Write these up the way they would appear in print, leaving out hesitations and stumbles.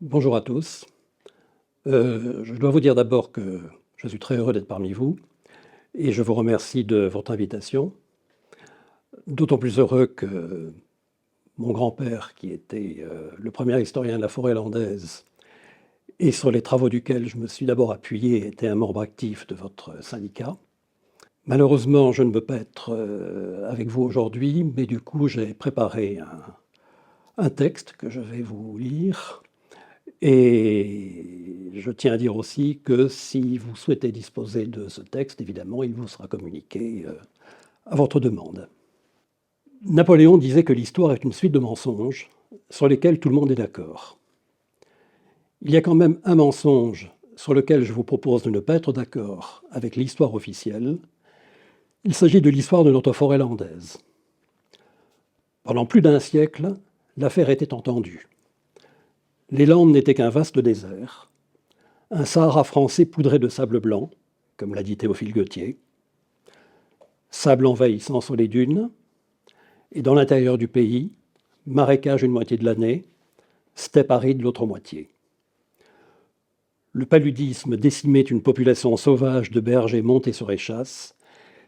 Bonjour à tous. Je dois vous dire d'abord que je suis très heureux d'être parmi vous et je vous remercie de votre invitation. D'autant plus heureux que mon grand-père, qui était le premier historien de la forêt landaise et sur les travaux duquel je me suis d'abord appuyé, était un membre actif de votre syndicat. Malheureusement, je ne peux pas être avec vous aujourd'hui, mais du coup, j'ai préparé un texte que je vais vous lire. Et je tiens à dire aussi que si vous souhaitez disposer de ce texte, évidemment, il vous sera communiqué à votre demande. Napoléon disait que l'histoire est une suite de mensonges sur lesquels tout le monde est d'accord. Il y a quand même un mensonge sur lequel je vous propose de ne pas être d'accord avec l'histoire officielle. Il s'agit de l'histoire de notre forêt landaise. Pendant plus d'un siècle, l'affaire était entendue. Les Landes n'étaient qu'un vaste désert, un Sahara français poudré de sable blanc, comme l'a dit Théophile Gautier, sable envahissant sur les dunes, et dans l'intérieur du pays, marécage une moitié de l'année, steppe aride l'autre moitié. Le paludisme décimait une population sauvage de bergers montés sur échasse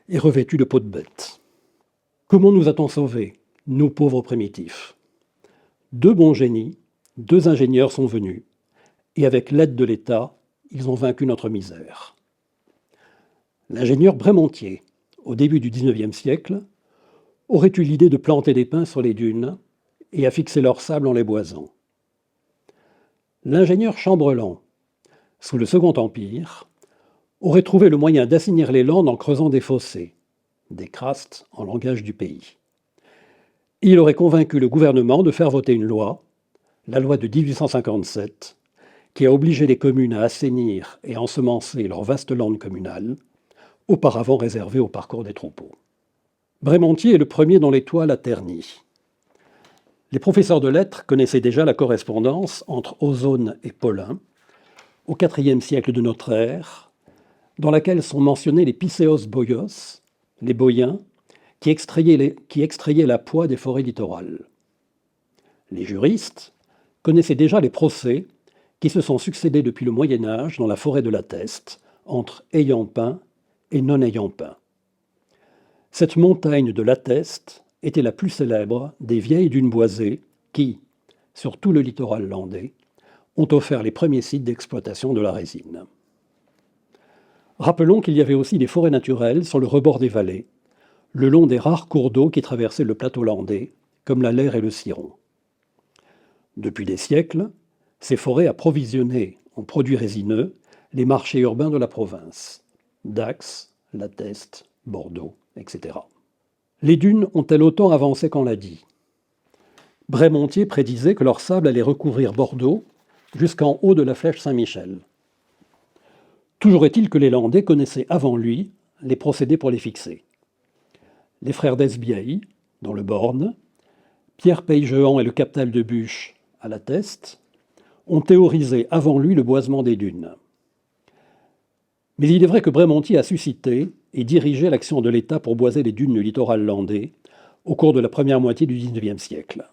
et revêtus de peau de bête. Comment nous a-t-on sauvés, nous pauvres primitifs? Deux bons génies, deux ingénieurs sont venus, et avec l'aide de l'État, ils ont vaincu notre misère. L'ingénieur Brémontier, au début du XIXe siècle, aurait eu l'idée de planter des pins sur les dunes et à fixer leur sable en les boisant. L'ingénieur Chambrelan, sous le Second Empire, aurait trouvé le moyen d'assainir les landes en creusant des fossés, des crastes en langage du pays. Il aurait convaincu le gouvernement de faire voter une loi, la loi de 1857, qui a obligé les communes à assainir et ensemencer leurs vastes landes communales, auparavant réservées au parcours des troupeaux. Brémontier est le premier dont l'étoile a terni. Les professeurs de lettres connaissaient déjà la correspondance entre Ozone et Paulin, au IVe siècle de notre ère, dans laquelle sont mentionnés les Picéos boios, les boyens, qui extrayaient la poix des forêts littorales. Les juristes connaissaient déjà les procès qui se sont succédés depuis le Moyen Âge dans la forêt de la Teste, entre ayant peint et non ayant peint. Cette montagne de la Teste était la plus célèbre des vieilles dunes boisées qui, sur tout le littoral landais, ont offert les premiers sites d'exploitation de la résine. Rappelons qu'il y avait aussi des forêts naturelles sur le rebord des vallées, le long des rares cours d'eau qui traversaient le plateau landais, comme la Leyre et le Ciron. Depuis des siècles, ces forêts approvisionnaient en produits résineux les marchés urbains de la province, Dax, La Teste, Bordeaux, etc. Les dunes ont-elles autant avancé qu'on l'a dit? Brémontier prédisait que leur sable allait recouvrir Bordeaux jusqu'en haut de la flèche Saint-Michel. Toujours est-il que les Landais connaissaient avant lui les procédés pour les fixer. Les frères d'Esbiailles, dans le Borne, Pierre Peillejehan et le captal de Buch, à La Teste, ont théorisé avant lui le boisement des dunes. Mais il est vrai que Brémontier a suscité et dirigé l'action de l'État pour boiser les dunes du littoral landais au cours de la première moitié du XIXe siècle.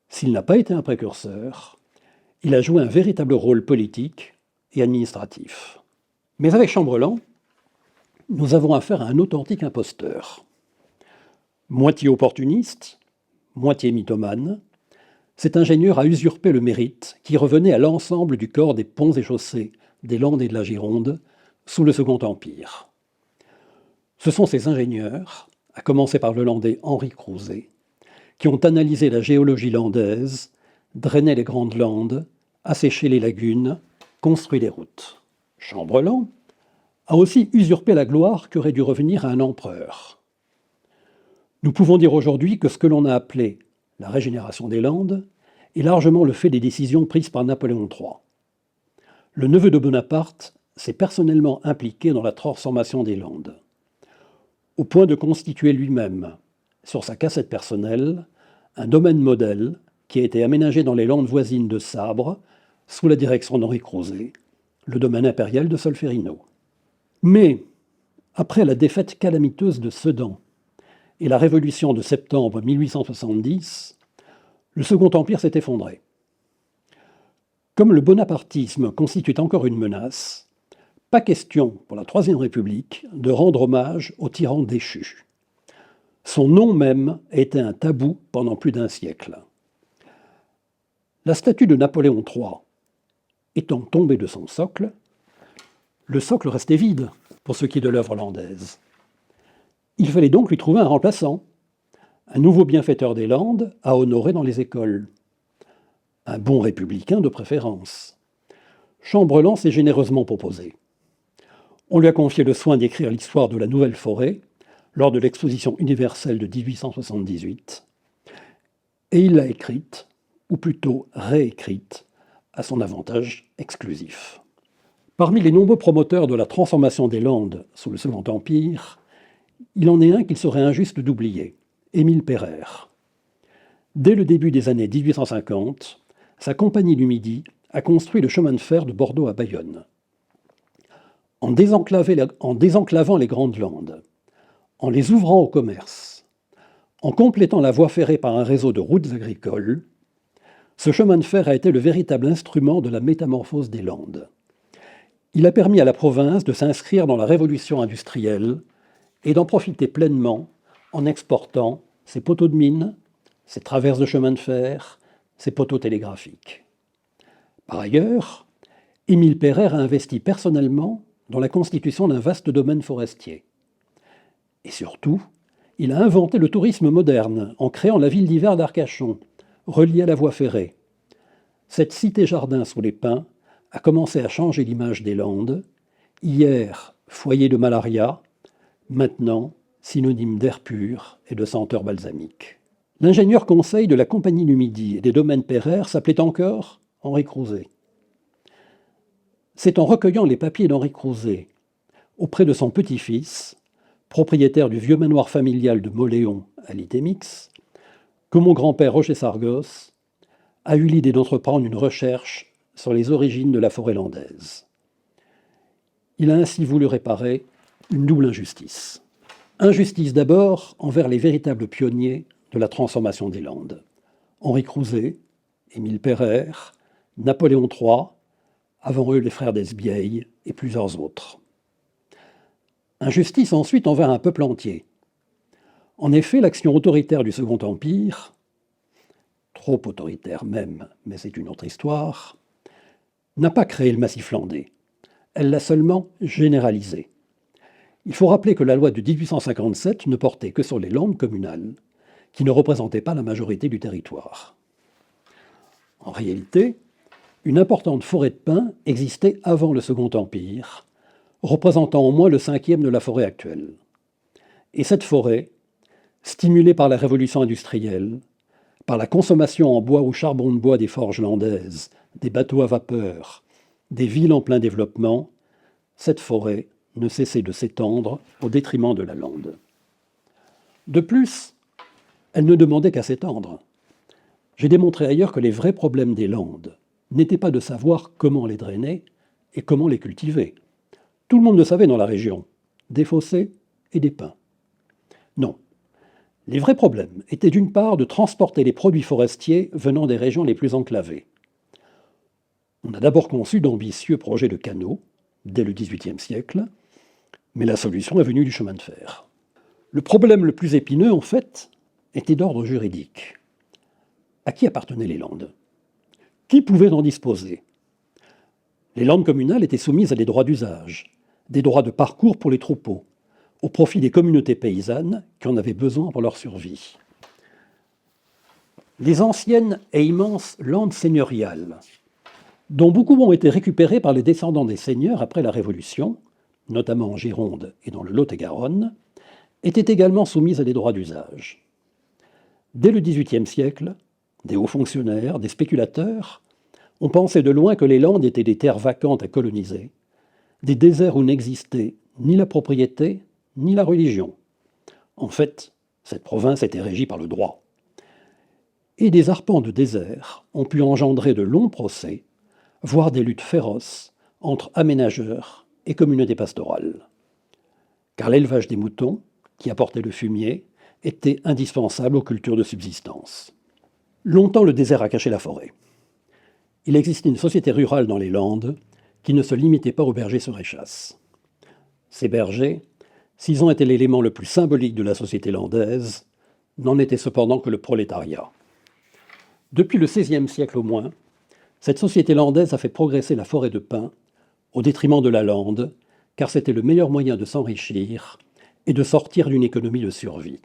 S'il n'a pas été un précurseur, il a joué un véritable rôle politique et administratif. Mais avec Chambrelan, nous avons affaire à un authentique imposteur. Moitié opportuniste, moitié mythomane, cet ingénieur a usurpé le mérite qui revenait à l'ensemble du corps des ponts et chaussées des Landes et de la Gironde sous le Second Empire. Ce sont ces ingénieurs, à commencer par le Landais Henri Crouzet, qui ont analysé la géologie landaise, drainé les grandes landes, asséché les lagunes, construit les routes. Chambrelan a aussi usurpé la gloire qui aurait dû revenir à un empereur. Nous pouvons dire aujourd'hui que ce que l'on a appelé la régénération des Landes est largement le fait des décisions prises par Napoléon III. Le neveu de Bonaparte s'est personnellement impliqué dans la transformation des Landes, au point de constituer lui-même, sur sa cassette personnelle, un domaine modèle qui a été aménagé dans les Landes voisines de Sabre, sous la direction d'Henri Crouzet, le domaine impérial de Solferino. Mais, après la défaite calamiteuse de Sedan et la révolution de septembre 1870, le Second Empire s'est effondré. Comme le bonapartisme constituait encore une menace, pas question pour la Troisième République de rendre hommage au tyran déchu. Son nom même était un tabou pendant plus d'un siècle. La statue de Napoléon III étant tombée de son socle, le socle restait vide pour ce qui est de l'œuvre hollandaise. Il fallait donc lui trouver un remplaçant, un nouveau bienfaiteur des Landes à honorer dans les écoles. Un bon républicain de préférence. Chambrelan s'est généreusement proposé. On lui a confié le soin d'écrire l'histoire de la Nouvelle Forêt lors de l'exposition universelle de 1878, et il l'a écrite, ou plutôt réécrite, à son avantage exclusif. Parmi les nombreux promoteurs de la transformation des Landes sous le Second Empire, il en est un qu'il serait injuste d'oublier, Émile Pereire. Dès le début des années 1850, sa Compagnie du Midi a construit le chemin de fer de Bordeaux à Bayonne. En désenclavant les Grandes Landes, en les ouvrant au commerce, en complétant la voie ferrée par un réseau de routes agricoles, ce chemin de fer a été le véritable instrument de la métamorphose des Landes. Il a permis à la province de s'inscrire dans la révolution industrielle et d'en profiter pleinement en exportant ses poteaux de mine, ses traverses de chemin de fer, ses poteaux télégraphiques. Par ailleurs, Émile Pereire a investi personnellement dans la constitution d'un vaste domaine forestier. Et surtout, il a inventé le tourisme moderne en créant la ville d'hiver d'Arcachon, reliée à la voie ferrée. Cette cité-jardin sous les pins a commencé à changer l'image des Landes, hier foyer de malaria, maintenant synonyme d'air pur et de senteur balsamique. L'ingénieur conseil de la Compagnie du Midi et des domaines Pereire s'appelait encore Henri Crouzet. C'est en recueillant les papiers d'Henri Crouzet auprès de son petit-fils, propriétaire du vieux manoir familial de Moléon à l'Itémix, que mon grand-père Roger Sargos a eu l'idée d'entreprendre une recherche sur les origines de la forêt landaise. Il a ainsi voulu réparer une double injustice. Injustice d'abord envers les véritables pionniers de la transformation des Landes. Henri Crouzet, Émile Pereire, Napoléon III, avant eux les frères d'Esbiey et plusieurs autres. Injustice ensuite envers un peuple entier. En effet, l'action autoritaire du Second Empire, trop autoritaire même, mais c'est une autre histoire, n'a pas créé le massif landais. Elle l'a seulement généralisé. Il faut rappeler que la loi de 1857 ne portait que sur les landes communales, qui ne représentaient pas la majorité du territoire. En réalité, une importante forêt de pins existait avant le Second Empire, représentant au moins le cinquième de la forêt actuelle. Et cette forêt, stimulée par la révolution industrielle, par la consommation en bois ou charbon de bois des forges landaises, des bateaux à vapeur, des villes en plein développement, cette forêt ne cessait de s'étendre au détriment de la lande. De plus, elle ne demandait qu'à s'étendre. J'ai démontré ailleurs que les vrais problèmes des Landes n'étaient pas de savoir comment les drainer et comment les cultiver. Tout le monde le savait dans la région, des fossés et des pins. Non. Les vrais problèmes étaient d'une part de transporter les produits forestiers venant des régions les plus enclavées. On a d'abord conçu d'ambitieux projets de canaux, dès le XVIIIe siècle, mais la solution est venue du chemin de fer. Le problème le plus épineux, en fait, était d'ordre juridique. À qui appartenaient les landes? Qui pouvait en disposer? Les landes communales étaient soumises à des droits d'usage, des droits de parcours pour les troupeaux, au profit des communautés paysannes qui en avaient besoin pour leur survie. Les anciennes et immenses landes seigneuriales, dont beaucoup ont été récupérées par les descendants des seigneurs après la Révolution, notamment en Gironde et dans le Lot-et-Garonne, étaient également soumises à des droits d'usage. Dès le XVIIIe siècle, des hauts fonctionnaires, des spéculateurs, ont pensé de loin que les landes étaient des terres vacantes à coloniser, des déserts où n'existait ni la propriété, ni la religion. En fait, cette province était régie par le droit. Et des arpents de désert ont pu engendrer de longs procès, voire des luttes féroces entre aménageurs et communautés pastorales. Car l'élevage des moutons, qui apportait le fumier, était indispensable aux cultures de subsistance. Longtemps, le désert a caché la forêt. il existait une société rurale dans les Landes qui ne se limitait pas aux bergers sur échasse. Ces bergers, s'ils ont été l'élément le plus symbolique de la société landaise, n'en étaient cependant que le prolétariat. Depuis le XVIe siècle au moins, cette société landaise a fait progresser la forêt de pins au détriment de la lande, car c'était le meilleur moyen de s'enrichir et de sortir d'une économie de survie.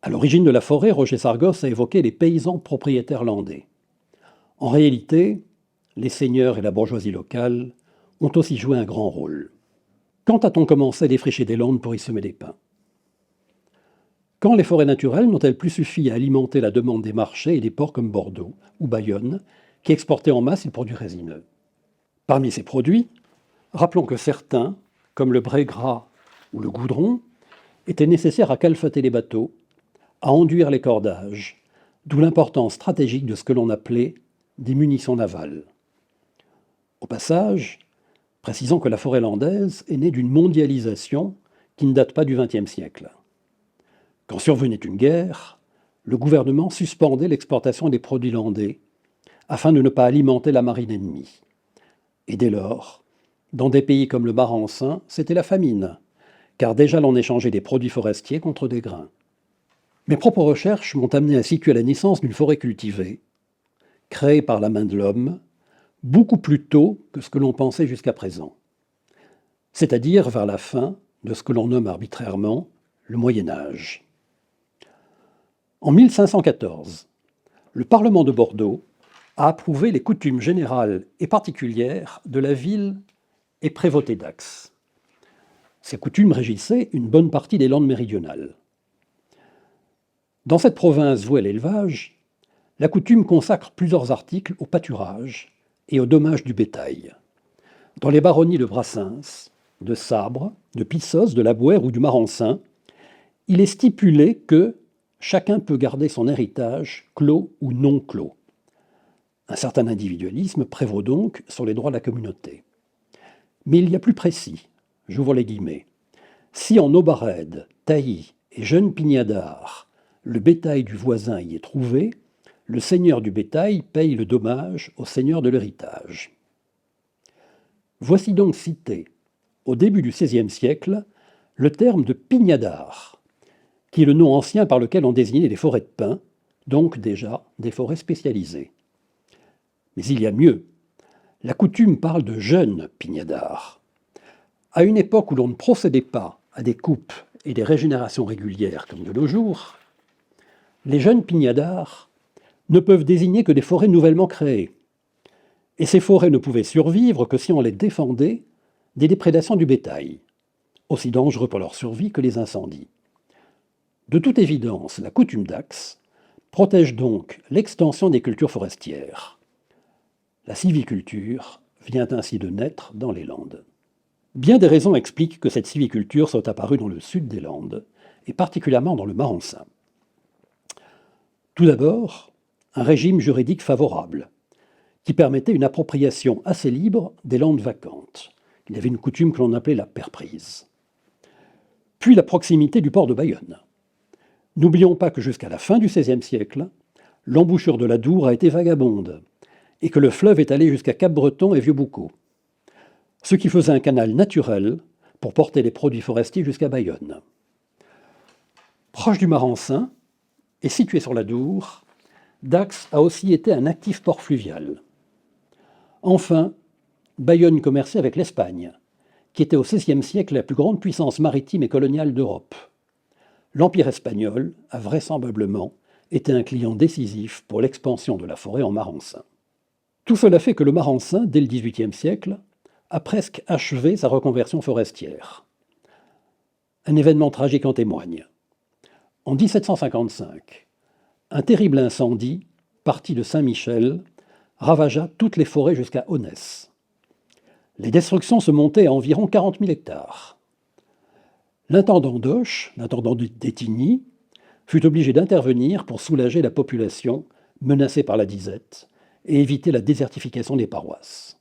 À l'origine de la forêt, Roger Sargos a évoqué les paysans propriétaires landais. En réalité, les seigneurs et la bourgeoisie locale ont aussi joué un grand rôle. Quand a-t-on commencé à défricher des landes pour y semer des pins? Quand les forêts naturelles n'ont-elles plus suffi à alimenter la demande des marchés et des ports comme Bordeaux ou Bayonne, qui exportaient en masse les produits résineux? Parmi ces produits, rappelons que certains, comme le bré gras ou le goudron, étaient nécessaires à calfater les bateaux, à enduire les cordages, d'où l'importance stratégique de ce que l'on appelait des munitions navales. Au passage, précisons que la forêt landaise est née d'une mondialisation qui ne date pas du XXe siècle. Quand survenait une guerre, le gouvernement suspendait l'exportation des produits landais afin de ne pas alimenter la marine ennemie. Et dès lors, dans des pays comme le Marensin, c'était la famine, car déjà l'on échangeait des produits forestiers contre des grains. Mes propres recherches m'ont amené à situer la naissance d'une forêt cultivée, créée par la main de l'homme, beaucoup plus tôt que ce que l'on pensait jusqu'à présent, c'est-à-dire vers la fin de ce que l'on nomme arbitrairement le Moyen Âge. En 1514, le Parlement de Bordeaux a approuvé les coutumes générales et particulières de la ville et prévôté d'Ax. Ces coutumes régissaient une bonne partie des Landes méridionales. Dans cette province vouée à l'élevage, la coutume consacre plusieurs articles au pâturage et au dommage du bétail. Dans les baronnies de Brassens, de Sabre, de Pissos, de la Bouère ou du Marensin, il est stipulé que chacun peut garder son héritage, clos ou non clos. Un certain individualisme prévaut donc sur les droits de la communauté. Mais il y a plus précis, j'ouvre les guillemets. Si en Aubarède, Tailly et Jeune Pignadard, le bétail du voisin y est trouvé, le seigneur du bétail paye le dommage au seigneur de l'héritage. Voici donc cité, au début du XVIe siècle, le terme de pignadard, qui est le nom ancien par lequel on désignait les forêts de pins, donc déjà des forêts spécialisées. Mais il y a mieux. La coutume parle de jeunes pignadars. À une époque où l'on ne procédait pas à des coupes et des régénérations régulières comme de nos jours, les jeunes pignadars ne peuvent désigner que des forêts nouvellement créées. Et ces forêts ne pouvaient survivre que si on les défendait des déprédations du bétail, aussi dangereux pour leur survie que les incendies. De toute évidence, la coutume d'Ax protège donc l'extension des cultures forestières. La civiculture vient ainsi de naître dans les Landes. Bien des raisons expliquent que cette civiculture soit apparue dans le sud des Landes, et particulièrement dans le Marensin. Tout d'abord, un régime juridique favorable, qui permettait une appropriation assez libre des landes vacantes. Il y avait une coutume que l'on appelait la perprise. Puis la proximité du port de Bayonne. N'oublions pas que jusqu'à la fin du XVIe siècle, l'embouchure de l'Adour a été vagabonde, et que le fleuve est allé jusqu'à Cap-Breton et Vieux-Boucau, ce qui faisait un canal naturel pour porter les produits forestiers jusqu'à Bayonne. Proche du Marensin, et situé sur l'Adour, Dax a aussi été un actif port fluvial. Enfin, Bayonne commerçait avec l'Espagne, qui était au XVIe siècle la plus grande puissance maritime et coloniale d'Europe. L'Empire espagnol a vraisemblablement été un client décisif pour l'expansion de la forêt en Marensin. Tout cela fait que le Marensin, dès le XVIIIe siècle, a presque achevé sa reconversion forestière. Un événement tragique en témoigne. En 1755, un terrible incendie, parti de Saint-Michel, ravagea toutes les forêts jusqu'à Aunès. Les destructions se montaient à environ 40 000 hectares. L'intendant d'Auch, l'intendant d'Étigny, fut obligé d'intervenir pour soulager la population menacée par la disette et éviter la désertification des paroisses.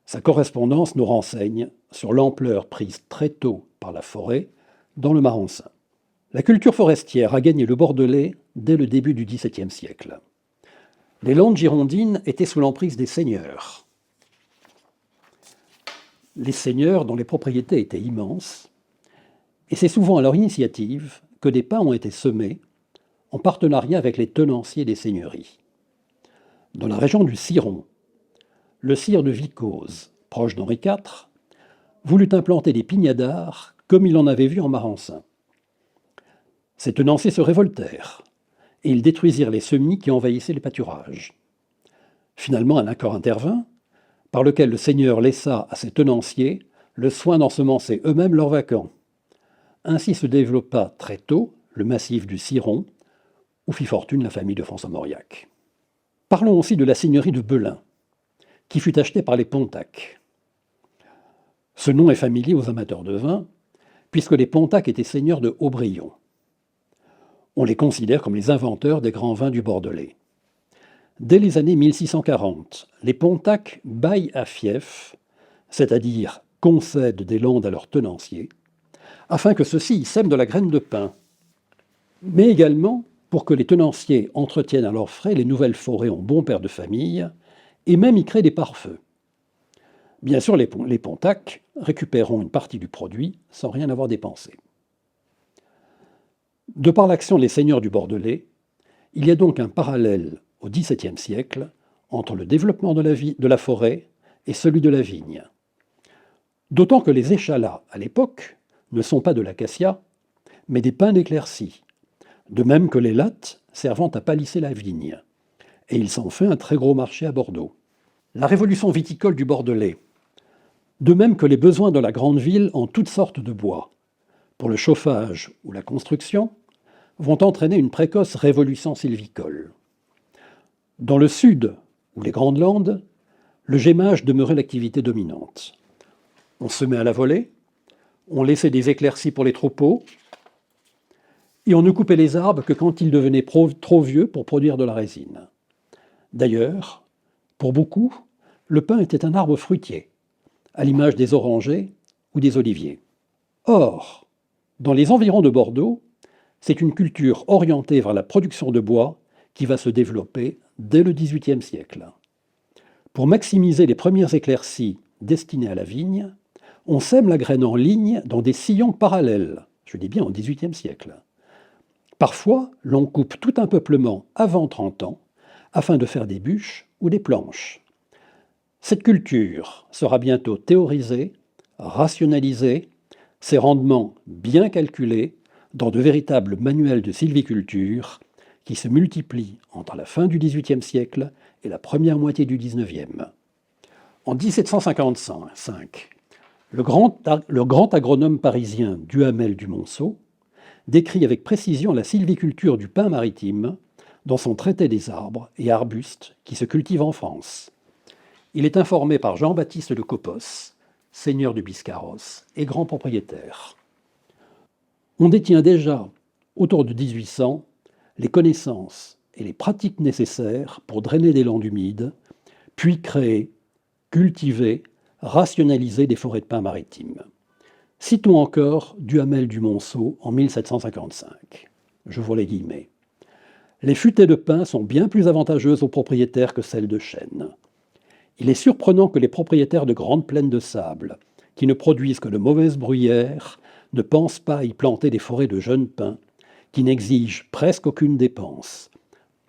Sa correspondance nous renseigne sur l'ampleur prise très tôt par la forêt dans le Marensin. La culture forestière a gagné le Bordelais dès le début du XVIIe siècle. Les landes girondines étaient sous l'emprise des seigneurs. Les seigneurs dont les propriétés étaient immenses, et c'est souvent à leur initiative que des pins ont été semés en partenariat avec les tenanciers des seigneuries. Dans la région du Ciron, le sire de Vicose, proche d'Henri IV, voulut implanter des pignadars comme il en avait vu en Marensin. Ces tenanciers se révoltèrent et ils détruisirent les semis qui envahissaient les pâturages. Finalement, un accord intervint, par lequel le seigneur laissa à ses tenanciers le soin d'ensemencer eux-mêmes leurs vacants. Ainsi se développa très tôt le massif du Ciron, où fit fortune la famille de François Mauriac. Parlons aussi de la seigneurie de Belin, qui fut achetée par les Pontac. Ce nom est familier aux amateurs de vin, puisque les Pontac étaient seigneurs de Aubryon. On les considère comme les inventeurs des grands vins du Bordelais. Dès les années 1640, les Pontac baillent à fief, c'est-à-dire concèdent des landes à leurs tenanciers, afin que ceux-ci y sèment de la graine de pin, mais également pour que les tenanciers entretiennent à leurs frais les nouvelles forêts en bon père de famille, et même y créent des pare-feux. Bien sûr, les Pontac récupéreront une partie du produit sans rien avoir dépensé. De par l'action des seigneurs du Bordelais, il y a donc un parallèle au XVIIe siècle entre le développement de la forêt et celui de la vigne. D'autant que les échalas, à l'époque, ne sont pas de l'acacia, mais des pins d'éclaircie, de même que les lattes servant à palisser la vigne. Et il s'en fait un très gros marché à Bordeaux. La révolution viticole du Bordelais, de même que les besoins de la grande ville en toutes sortes de bois, pour le chauffage ou la construction, vont entraîner une précoce révolution sylvicole. Dans le sud, ou les Grandes Landes, le gémage demeurait l'activité dominante. On semait à la volée, on laissait des éclaircies pour les troupeaux, et on ne coupait les arbres que quand ils devenaient trop vieux pour produire de la résine. D'ailleurs, pour beaucoup, le pin était un arbre fruitier, à l'image des orangers ou des oliviers. Or, dans les environs de Bordeaux, c'est une culture orientée vers la production de bois qui va se développer dès le XVIIIe siècle. Pour maximiser les premières éclaircies destinées à la vigne, on sème la graine en ligne dans des sillons parallèles, je dis bien au XVIIIe siècle. Parfois, l'on coupe tout un peuplement avant 30 ans afin de faire des bûches ou des planches. Cette culture sera bientôt théorisée, rationalisée, ses rendements bien calculés dans de véritables manuels de sylviculture qui se multiplient entre la fin du XVIIIe siècle et la première moitié du XIXe. En 1755, le grand agronome parisien Duhamel du Monceau décrit avec précision la sylviculture du pin maritime dans son traité des arbres et arbustes qui se cultivent en France. Il est informé par Jean-Baptiste de Copos, seigneur du Biscarrosse et grand propriétaire. On détient déjà, autour de 1800, les connaissances et les pratiques nécessaires pour drainer des landes humides, puis créer, cultiver, rationaliser des forêts de pins maritimes. Citons encore Duhamel du Monceau en 1755. J'ouvre les guillemets. Les futaies de pin sont bien plus avantageuses aux propriétaires que celles de chêne. Il est surprenant que les propriétaires de grandes plaines de sable, qui ne produisent que de mauvaises bruyères, ne pensent pas à y planter des forêts de jeunes pins, qui n'exigent presque aucune dépense.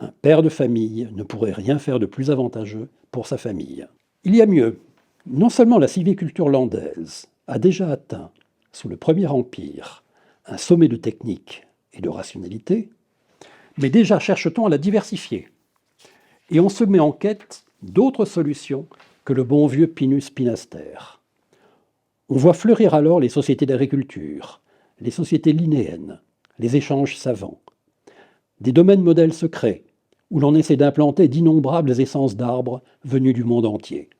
Un père de famille ne pourrait rien faire de plus avantageux pour sa famille. Il y a mieux. Non seulement la sylviculture landaise a déjà atteint, sous le Premier Empire, un sommet de technique et de rationalité, mais déjà cherche-t-on à la diversifier. Et on se met en quête d'autres solutions que le bon vieux Pinus Pinaster. On voit fleurir alors les sociétés d'agriculture, les sociétés linéennes, les échanges savants, des domaines modèles secrets, où l'on essaie d'implanter d'innombrables essences d'arbres venus du monde entier.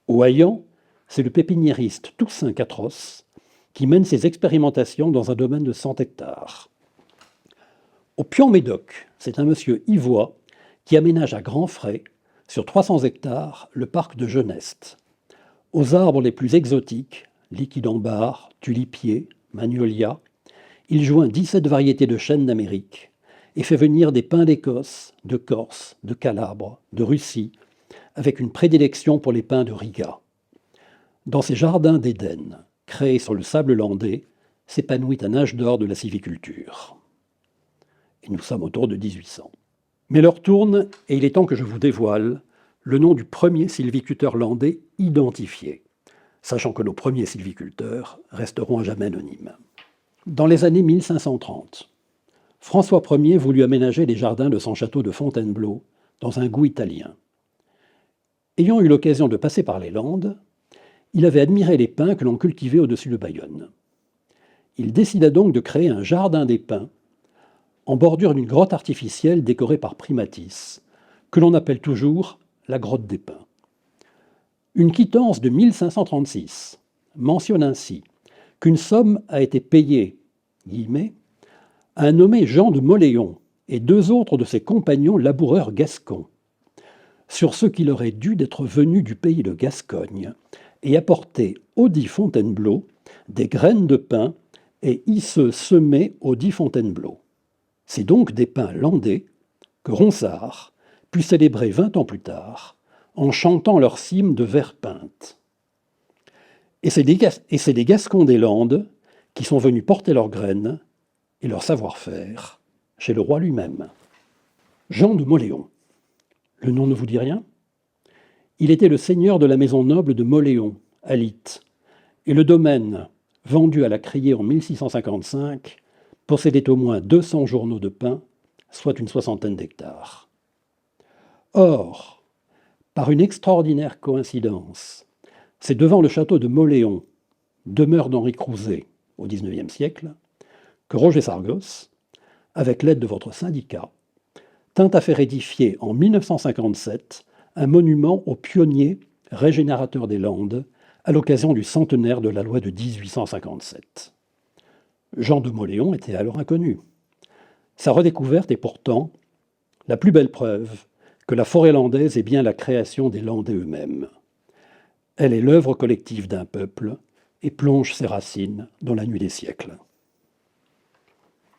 Au Haillan, c'est le pépiniériste Toussaint Catros qui mène ses expérimentations dans un domaine de 100 hectares. Au Pian-Médoc, c'est un monsieur Ivois qui aménage à grands frais, sur 300 hectares, le parc de Geneste. Aux arbres les plus exotiques, liquidambar, tulipier, magnolia, il joint 17 variétés de chênes d'Amérique et fait venir des pins d'Écosse, de Corse, de Calabre, de Russie, avec une prédilection pour les pins de Riga. Dans ces jardins d'Éden, créés sur le sable landais, s'épanouit un âge d'or de la sylviculture. Et nous sommes autour de 1800. Mais l'heure tourne et il est temps que je vous dévoile le nom du premier sylviculteur landais identifié, sachant que nos premiers sylviculteurs resteront à jamais anonymes. Dans les années 1530, François Ier voulut aménager les jardins de son château de Fontainebleau dans un goût italien. Ayant eu l'occasion de passer par les Landes, il avait admiré les pins que l'on cultivait au-dessus de Bayonne. Il décida donc de créer un jardin des pins en bordure d'une grotte artificielle décorée par Primatis, que l'on appelle toujours la grotte des pins. Une quittance de 1536 mentionne ainsi qu'une somme a été payée, guillemets, à un nommé Jean de Moléon et 2 autres de ses compagnons laboureurs gascons, sur ce qu'il aurait dû d'être venus du pays de Gascogne et apporter audit Fontainebleau des graines de pin et y se semer audit Fontainebleau. C'est donc des pins landais que Ronsard put célébrer 20 ans plus tard en chantant leur cime de verre peinte. Et c'est des Gascons des Landes qui sont venus porter leurs graines et leur savoir-faire chez le roi lui-même. Jean de Moléon. Le nom ne vous dit rien? Il était le seigneur de la maison noble de Moléon, à Lythe, et le domaine, vendu à la criée en 1655, possédait au moins 200 journaux de pin, soit une 60aine d'hectares. Or, par une extraordinaire coïncidence, c'est devant le château de Moléon, demeure d'Henri Crouzet au XIXe siècle, que Roger Sargos, avec l'aide de votre syndicat, tint à faire édifier en 1957 un monument aux pionniers régénérateurs des Landes à l'occasion du centenaire de la loi de 1857. Jean de Moléon était alors inconnu. Sa redécouverte est pourtant la plus belle preuve que la forêt landaise est bien la création des Landais eux-mêmes. Elle est l'œuvre collective d'un peuple et plonge ses racines dans la nuit des siècles.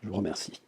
Je vous remercie.